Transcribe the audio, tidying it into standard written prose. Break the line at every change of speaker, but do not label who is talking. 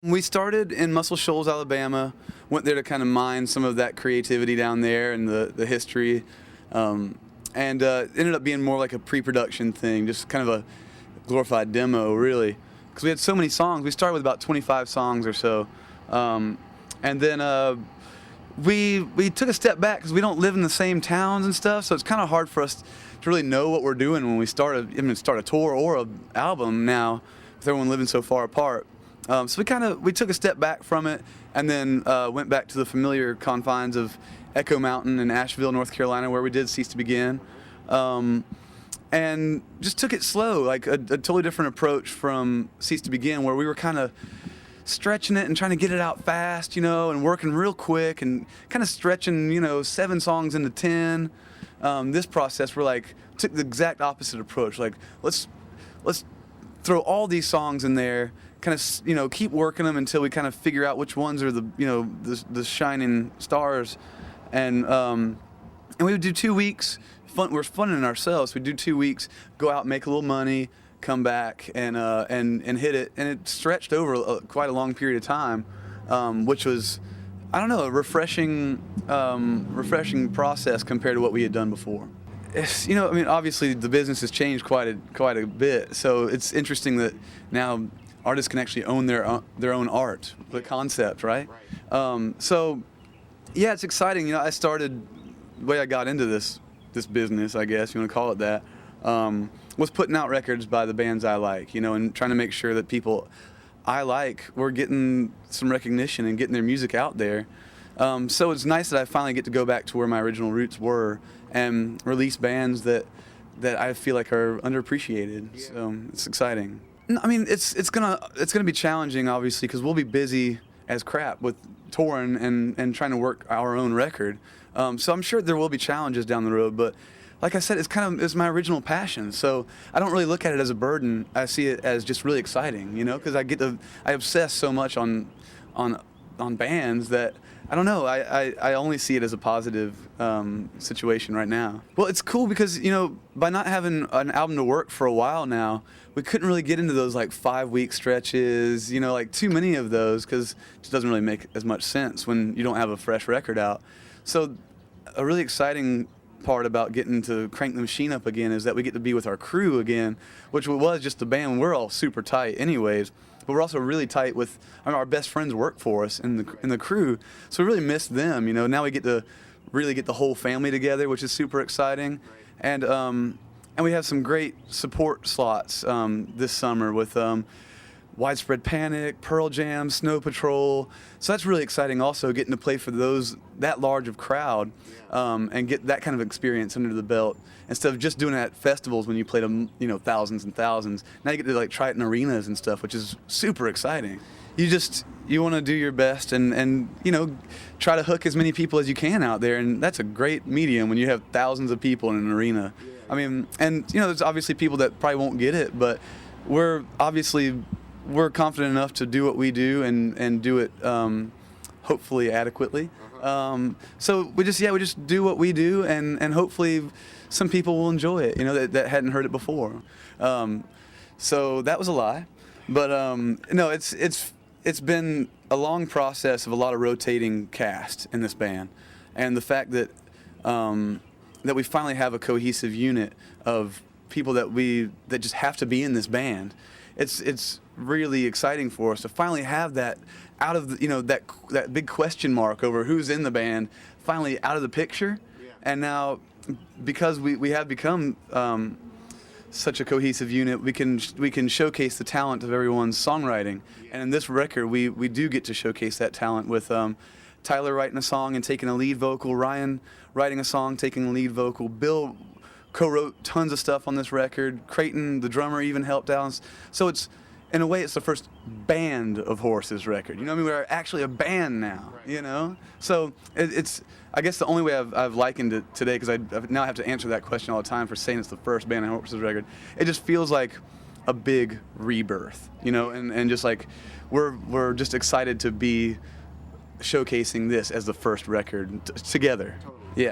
We started in Muscle Shoals, Alabama, went there to kind of mine some of that creativity down there and the history, and ended up being more like a pre-production thing, just kind of a glorified demo, really, because we had so many songs. We started with about 25 songs or so, and then we took a step back because we don't live in the same towns and stuff, so it's kind of hard for us to really know what we're doing when we start a tour or an album now, with everyone living so far apart. So we took a step back from it, and then went back to the familiar confines of Echo Mountain in Asheville, North Carolina, where we did Cease to Begin, and just took it slow, like a totally different approach from Cease to Begin, where we were kind of stretching it and trying to get it out fast, and working real quick and kind of stretching, 7 songs into 10. This process, took the exact opposite approach. Like, let's throw all these songs in there, kind of keep working them until we kind of figure out which ones are the shining stars, and we would do 2 weeks. We're funning ourselves. We'd do 2 weeks, go out, make a little money, come back and hit it, and it stretched over quite a long period of time, which was, I don't know, a refreshing process compared to what we had done before. Obviously the business has changed quite a bit, so it's interesting that now artists can actually own their own art, the concept, right? So, yeah, it's exciting. I started, the way I got into this business, I guess you want to call it that, was putting out records by the bands I like, and trying to make sure that people I like were getting some recognition and getting their music out there. So it's nice that I finally get to go back to where my original roots were and release bands that I feel like are underappreciated. Yeah. So it's exciting. It's gonna be challenging, obviously, because we'll be busy as crap with touring and trying to work our own record. So I'm sure there will be challenges down the road, but like I said, it's my original passion. So I don't really look at it as a burden. I see it as just really exciting, because I obsess so much on bands that I don't know. I only see it as a positive situation right now. Well, it's cool because by not having an album to work for a while now, we couldn't really get into those 5-week stretches. Too many of those, because it just doesn't really make as much sense when you don't have a fresh record out. So a really exciting part about getting to crank the machine up again is that we get to be with our crew again, which was just the band. We're all super tight anyways, but we're also really tight with our best friends work for us in the crew, so we really miss them. Now we get to really get the whole family together, which is super exciting, and we have some great support slots this summer with Widespread Panic, Pearl Jam, Snow Patrol. So that's really exciting also, getting to play for that large of crowd, and get that kind of experience under the belt instead of just doing it at festivals when you played them, thousands and thousands. Now you get to try it in arenas and stuff, which is super exciting. You want to do your best and try to hook as many people as you can out there, and that's a great medium when you have thousands of people in an arena. There's obviously people that probably won't get it, but we're confident enough to do what we do and do it hopefully adequately. So we just do what we do, and hopefully some people will enjoy it, that hadn't heard it before. So that was a lie, but no, it's been a long process of a lot of rotating cast in this band, and the fact that we finally have a cohesive unit of people that just have to be in this band. It's really exciting for us to finally have that out of that big question mark over who's in the band finally out of the picture. Yeah. And now, because we have become such a cohesive unit, we can showcase the talent of everyone's songwriting. Yeah. And in this record, we do get to showcase that talent with Tyler writing a song and taking a lead vocal, Ryan writing a song, taking a lead vocal, Bill co-wrote tons of stuff on this record. Creighton, the drummer, even helped out. So it's, in a way, it's the first Band of Horses record. We're actually a band now. Right. So it's I guess the only way I've likened it today, because I now have to answer that question all the time for saying it's the first Band of Horses record. It just feels like a big rebirth, and just we're just excited to be showcasing this as the first record together. Totally. Yeah.